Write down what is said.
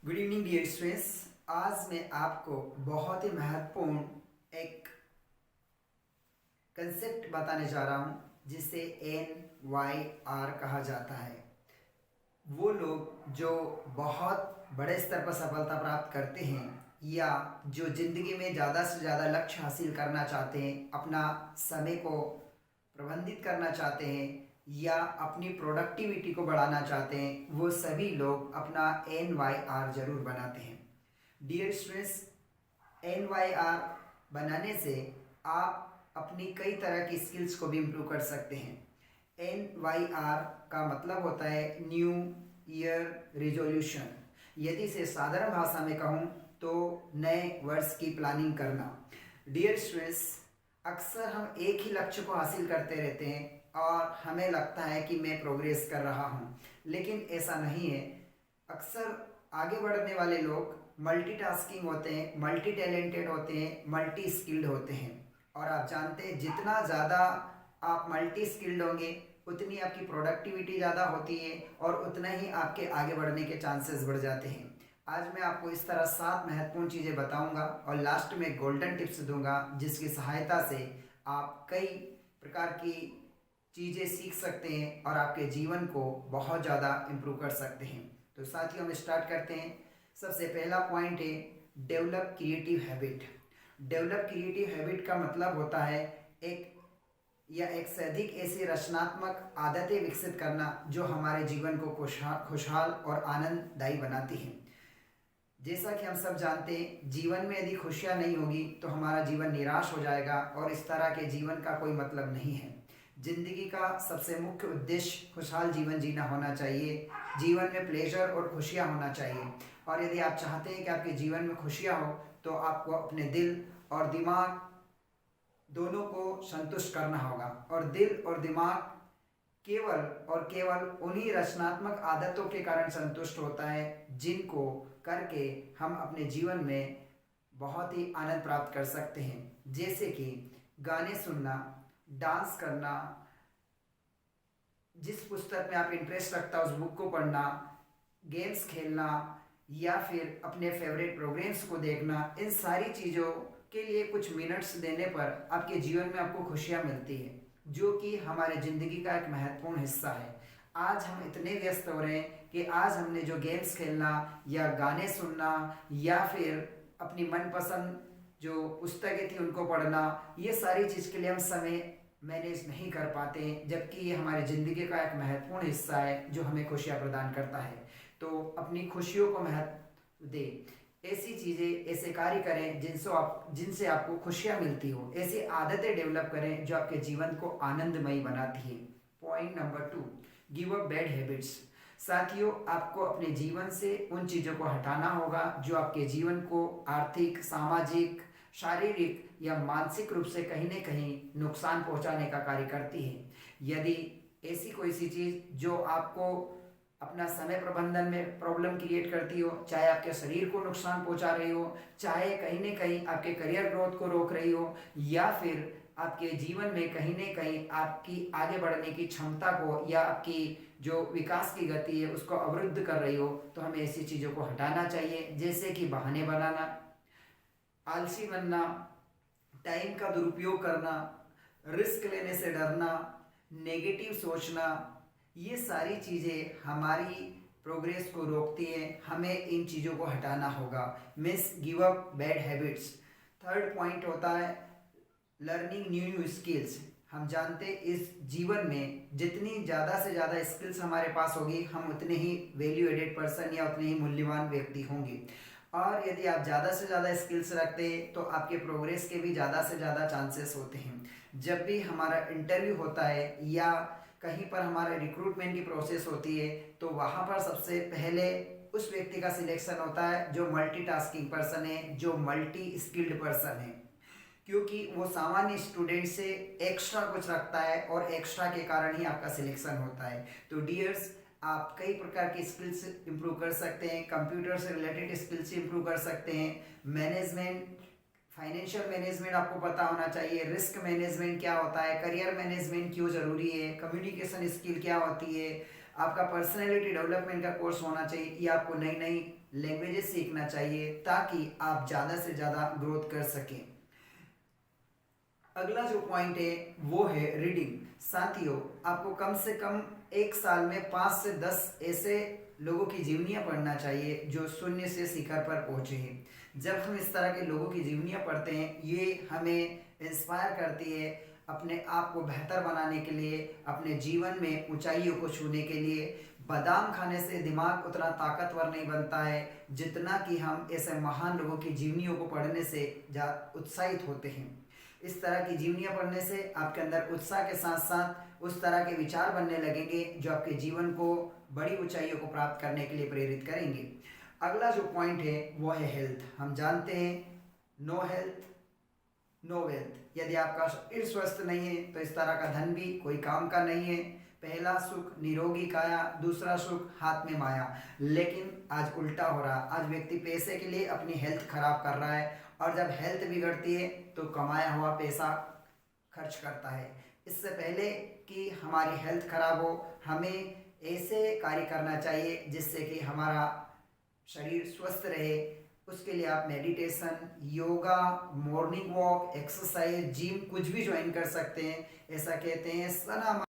Good evening dear students. आज मैं आपको बहुत ही महत्वपूर्ण एक कंसेप्ट बताने जा रहा हूँ जिसे NYR कहा जाता है। वो लोग जो बहुत बड़े स्तर पर सफलता प्राप्त करते हैं या जो ज़िंदगी में ज़्यादा से ज़्यादा लक्ष्य हासिल करना चाहते हैं, अपना समय को प्रबंधित करना चाहते हैं या अपनी प्रोडक्टिविटी को बढ़ाना चाहते हैं, वो सभी लोग अपना NYR जरूर बनाते हैं। डियर स्टूडेंट्स, NYR बनाने से आप अपनी कई तरह की स्किल्स को भी इम्प्रूव कर सकते हैं। NYR का मतलब होता है न्यू ईयर रिजोल्यूशन। यदि इसे साधारण भाषा में कहूँ तो नए वर्ष की प्लानिंग करना। डियर स्टूडेंट्स, अक्सर हम एक ही लक्ष्य को हासिल करते रहते हैं और हमें लगता है कि मैं प्रोग्रेस कर रहा हूँ, लेकिन ऐसा नहीं है। अक्सर आगे बढ़ने वाले लोग मल्टीटास्किंग होते हैं, मल्टी टैलेंटेड होते हैं, मल्टी स्किल्ड होते हैं। और आप जानते हैं जितना ज़्यादा आप मल्टी स्किल्ड होंगे उतनी आपकी प्रोडक्टिविटी ज़्यादा होती है और उतना ही आपके आगे बढ़ने के चांसेस बढ़ जाते हैं। आज मैं आपको इस तरह 7 महत्वपूर्ण चीज़ें बताऊंगा और लास्ट में गोल्डन टिप्स दूंगा जिसकी सहायता से आप कई प्रकार की चीज़ें सीख सकते हैं और आपके जीवन को बहुत ज़्यादा इम्प्रूव कर सकते हैं। तो साथियों, हम स्टार्ट करते हैं। सबसे पहला पॉइंट है develop creative habit. Develop creative habit का मतलब होता है एक या एक से अधिक ऐसी रचनात्मक आदतें विकसित करना जो हमारे जीवन को खुशहाल और आनंददायी बनाती हैं। जैसा कि हम सब जानते हैं, जीवन में यदि खुशियाँ नहीं होगी तो हमारा जीवन निराश हो जाएगा और इस तरह के जीवन का कोई मतलब नहीं है। जिंदगी का सबसे मुख्य उद्देश्य खुशहाल जीवन जीना होना चाहिए। जीवन में प्लेजर और खुशियाँ होना चाहिए। और यदि आप चाहते हैं कि आपके जीवन में खुशियाँ हो तो आपको अपने दिल और दिमाग दोनों को संतुष्ट करना होगा। और दिल और दिमाग केवल और केवल उन्हीं रचनात्मक आदतों के कारण संतुष्ट होता है जिनको करके हम अपने जीवन में बहुत ही आनंद प्राप्त कर सकते हैं। जैसे कि गाने सुनना, डांस करना, जिस पुस्तक में आप इंटरेस्ट रखता है उस बुक को पढ़ना, गेम्स खेलना या फिर अपने फेवरेट प्रोग्राम्स को देखना। इन सारी चीज़ों के लिए कुछ मिनट्स देने पर आपके जीवन में आपको खुशियाँ मिलती है, जो कि हमारे ज़िंदगी का एक महत्वपूर्ण हिस्सा है। आज हम इतने व्यस्त हो रहे हैं कि आज हमने जो गेम्स खेलना या गाने सुनना या फिर अपनी मनपसंद जो पुस्तकें थी उनको पढ़ना, ये सारी चीज़ के लिए हम समय मैनेज नहीं कर पाते हैं, जबकि ये हमारे ज़िंदगी का एक महत्वपूर्ण हिस्सा है जो हमें खुशियाँ प्रदान करता है। तो अपनी खुशियों को महत्व दें। ऐसी चीज़ें, ऐसे कार्य करें जिनसे आपको खुशियाँ मिलती हो। ऐसी आदतें डेवलप करें जो आपके जीवन को आनंदमयी बनाती है। Point number 2, give up bad habits. साथियों, आपको अपने जीवन से उन चीज़ों को हटाना होगा जो आपके जीवन को आर्थिक, सामाजिक, शारीरिक या मानसिक रूप से कहीं न कहीं नुकसान पहुंचाने का कार्य करती है। यदि ऐसी कोई सी चीज़ जो आपको अपना समय प्रबंधन में प्रॉब्लम क्रिएट करती हो, चाहे आपके शरीर को नुकसान पहुंचा रही हो, चाहे कहीं न कहीं आपके करियर ग्रोथ को रोक रही हो या फिर आपके जीवन में कहीं न कहीं आपकी आगे बढ़ने की क्षमता को या आपकी जो विकास की गति है उसको अवरुद्ध कर रही हो, तो हमें ऐसी चीज़ों को हटाना चाहिए। जैसे कि बहाने बनाना, आलसी बनना, टाइम का दुरुपयोग करना, रिस्क लेने से डरना, नेगेटिव सोचना, ये सारी चीज़ें हमारी प्रोग्रेस को रोकती हैं। हमें इन चीज़ों को हटाना होगा। Miss give up bad habits. Third point होता है लर्निंग न्यू स्किल्स। हम जानते हैं इस जीवन में जितनी ज़्यादा से ज़्यादा स्किल्स हमारे पास होगी, हम उतने ही वैल्यू एडेड पर्सन या उतने ही मूल्यवान व्यक्ति होंगे। और यदि आप ज़्यादा से ज़्यादा स्किल्स रखते हैं तो आपके प्रोग्रेस के भी ज़्यादा से ज़्यादा चांसेस होते हैं। जब भी हमारा इंटरव्यू होता है या कहीं पर हमारा रिक्रूटमेंट की प्रोसेस होती है तो वहाँ पर सबसे पहले उस व्यक्ति का सिलेक्शन होता है जो मल्टीटास्किंग पर्सन है, जो मल्टी स्किल्ड पर्सन है, क्योंकि वो सामान्य स्टूडेंट से एक्स्ट्रा कुछ रखता है और एक्स्ट्रा के कारण ही आपका सिलेक्शन होता है। तो डियर्स, आप कई प्रकार की स्किल्स इंप्रूव कर सकते हैं। कंप्यूटर से रिलेटेड स्किल्स इंप्रूव कर सकते हैं। मैनेजमेंट, फाइनेंशियल मैनेजमेंट आपको पता होना चाहिए। रिस्क मैनेजमेंट क्या होता है, करियर मैनेजमेंट क्यों ज़रूरी है, कम्युनिकेशन स्किल क्या होती है, आपका पर्सनैलिटी डेवलपमेंट का कोर्स होना चाहिए या आपको नई नई लैंग्वेजेस सीखना चाहिए ताकि आप ज़्यादा से ज़्यादा ग्रोथ कर सकें। अगला जो पॉइंट है वो है रीडिंग। साथियों, आपको कम से कम एक साल में 5 से 10 ऐसे लोगों की जीवनियाँ पढ़ना चाहिए जो शून्य से शिखर पर पहुँचे हैं। जब हम इस तरह के लोगों की जीवनियाँ पढ़ते हैं, ये हमें इंस्पायर करती है अपने आप को बेहतर बनाने के लिए, अपने जीवन में ऊंचाइयों को छूने के लिए। बादाम खाने से दिमाग उतना ताकतवर नहीं बनता है जितना कि हम ऐसे महान लोगों की जीवनियों को पढ़ने से उत्साहित होते हैं। इस तरह की जीवनियाँ पढ़ने से आपके अंदर उत्साह के साथ साथ उस तरह के विचार बनने लगेंगे जो आपके जीवन को बड़ी ऊंचाइयों को प्राप्त करने के लिए प्रेरित करेंगे। अगला जो पॉइंट है वो है हेल्थ। हम जानते हैं नो हेल्थ नो वेल्थ। यदि आपका शरीर स्वस्थ नहीं है तो इस तरह का धन भी कोई काम का नहीं है। पहला सुख निरोगी काया, दूसरा सुख हाथ में माया। लेकिन आज उल्टा हो रहा, आज व्यक्ति पैसे के लिए अपनी हेल्थ खराब कर रहा है और जब हेल्थ बिगड़ती है तो कमाया हुआ पैसा खर्च करता है। इससे पहले कि हमारी हेल्थ खराब हो, हमें ऐसे कार्य करना चाहिए जिससे कि हमारा शरीर स्वस्थ रहे। उसके लिए आप meditation, yoga, morning walk, exercise, gym कुछ भी ज्वाइन कर सकते हैं। ऐसा कहते हैं सना